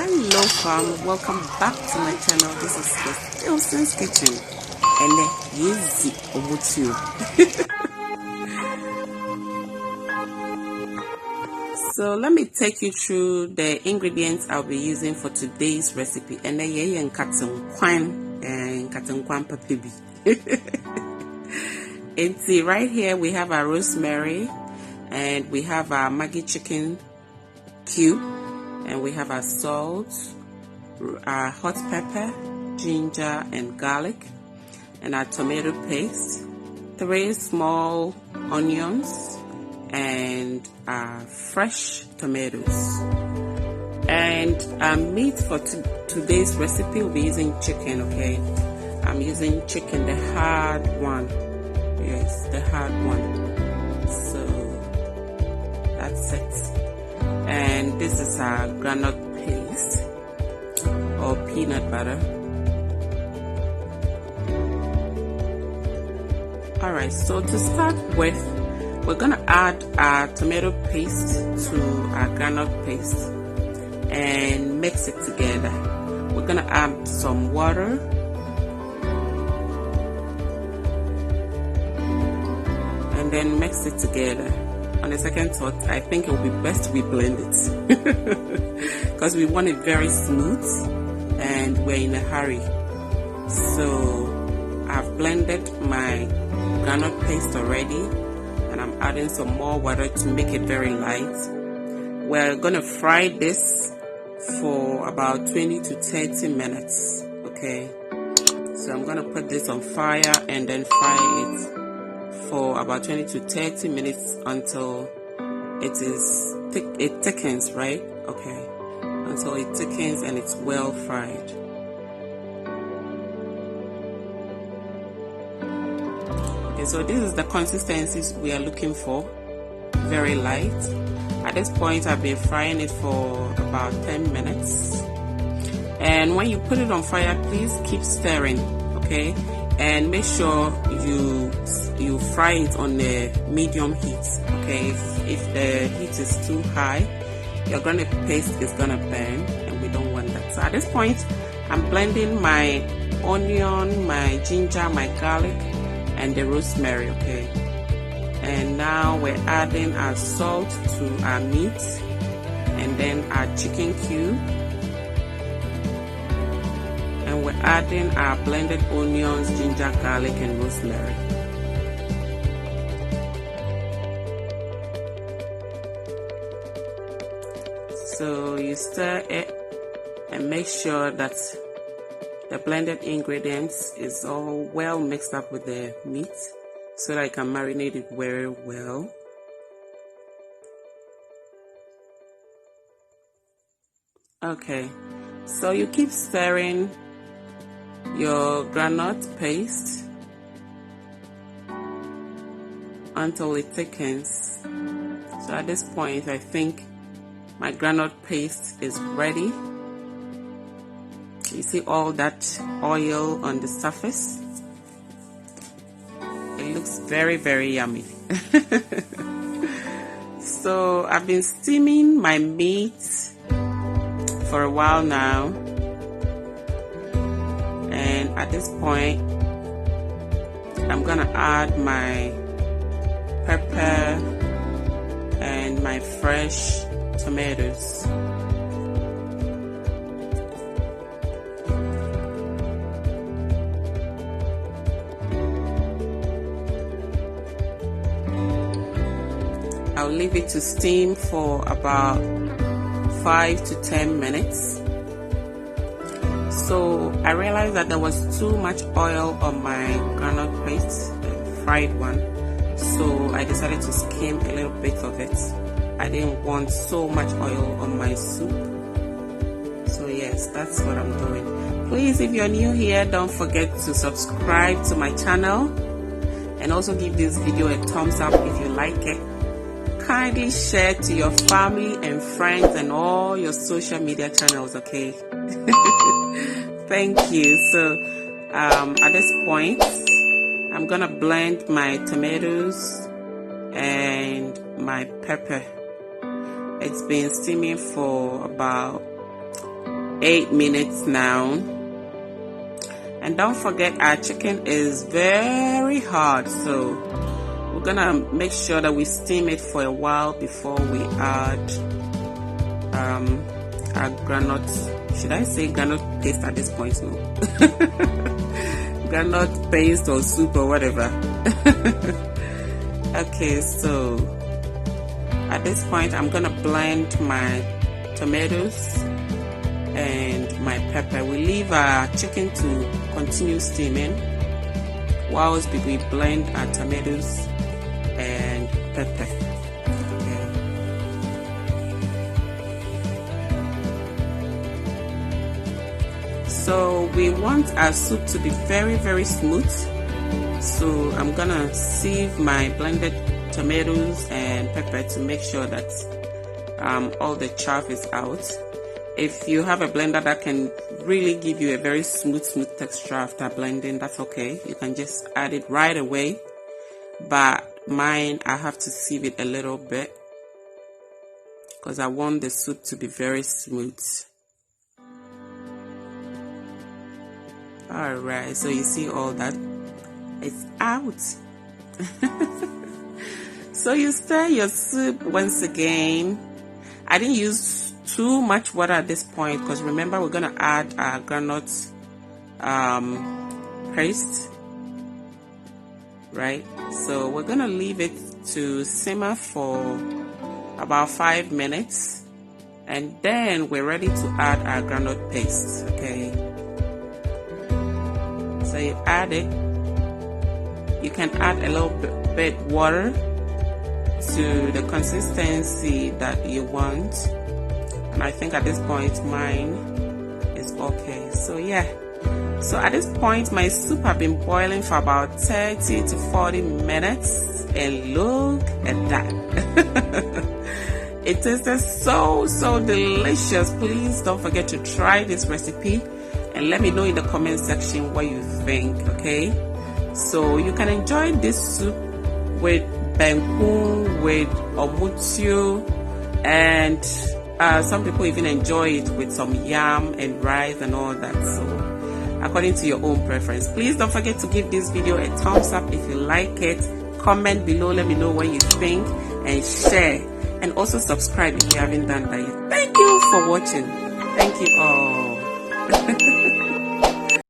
Hello fam, welcome back to my channel. This is Wilson's Kitchen and easy omutu. So let me take you through the ingredients I'll be using for today's recipe. And then papibi. And right here we have our rosemary, and we have our Maggi chicken cube, and we have our salt, our hot pepper, ginger and garlic, and our tomato paste, 3 small onions, and fresh tomatoes. And meat for today's recipe will be using chicken. Okay, I'm using chicken, the hard one. Yes, the hard one. So that's it. And this is our groundnut paste or peanut butter. Alright, so to start with, we're gonna add our tomato paste to our groundnut paste and mix it together. We're gonna add some water, and then mix it together. On the second thought, I think it will be best we blend it because we want it very smooth and we're in a hurry. So I've blended my groundnut paste already, and I'm adding some more water to make it very light. We're gonna fry this for about 20 to 30 minutes. Okay, so I'm gonna put this on fire and then fry it for about 20 to 30 minutes until it thickens, right? Okay, until it thickens and it's well fried. Okay, so this is the consistency we are looking for, very light. At this point, I've been frying it for about 10 minutes. And when you put it on fire, please keep stirring, okay? And make sure you fry it on the medium heat. Okay, if the heat is too high, your groundnut paste is gonna burn, and we don't want that. So at this point, I'm blending my onion, my ginger, my garlic, and the rosemary. Okay, and now we're adding our salt to our meat, and then our chicken cube. And we're adding our blended onions, ginger, garlic, and rosemary. So you stir it and make sure that the blended ingredients is all well mixed up with the meat so that I can marinate it very well. Okay, so you keep stirring your groundnut paste until it thickens. So at this point, I think my groundnut paste is ready. You see all that oil on the surface? It looks very, very yummy. So I've been steaming my meat for a while now. And at this point, I'm gonna add my pepper and my fresh tomatoes. I'll leave it to steam for about 5 to 10 minutes. So I realized that there was too much oil on my groundnut paste, the fried one. So I decided to skim a little bit of it. I didn't want so much oil on my soup. So yes, that's what I'm doing. Please, if you're new here, don't forget to subscribe to my channel and also give this video a thumbs up if you like it. Kindly share to your family and friends and all your social media channels, okay? Thank you. So at this point, I'm gonna blend my tomatoes and my pepper. It's been steaming for about 8 minutes now. And don't forget, our chicken is very hard, so we're gonna make sure that we steam it for a while before we add our groundnut. Should I say groundnut paste at this point? No. Groundnut paste or soup or whatever. Okay, so at this point I'm gonna blend my tomatoes and my pepper. We leave our chicken to continue steaming whilst we blend our tomatoes and pepper. Okay. So we want our soup to be very, very smooth. So I'm gonna sieve my blended tomatoes and pepper to make sure that all the chaff is out. If you have a blender that can really give you a very smooth texture after blending, that's okay. You can just add it right away. But mine, I have to sieve it a little bit because I want the soup to be very smooth. Alright, so you see all that? It's out. So you stir your soup once again. I didn't use too much water at this point because remember we're gonna add our groundnut paste, right? So we're gonna leave it to simmer for about 5 minutes, and then we're ready to add our groundnut paste. Okay, so you add it. You can add a little bit water to the consistency that you want. And I think at this point mine is okay. So yeah, so at this point my soup have been boiling for about 30 to 40 minutes, and look at that. It tastes so delicious. Please don't forget to try this recipe and let me know in the comment section what you think. Okay, so you can enjoy this soup with Banku, with omutio, and some people even enjoy it with some yam and rice and all that. So according to your own preference. Please don't forget to give this video a thumbs up if you like it. Comment below, let me know what you think, and share, and also subscribe if you haven't done that yet. Thank you for watching. Thank you all.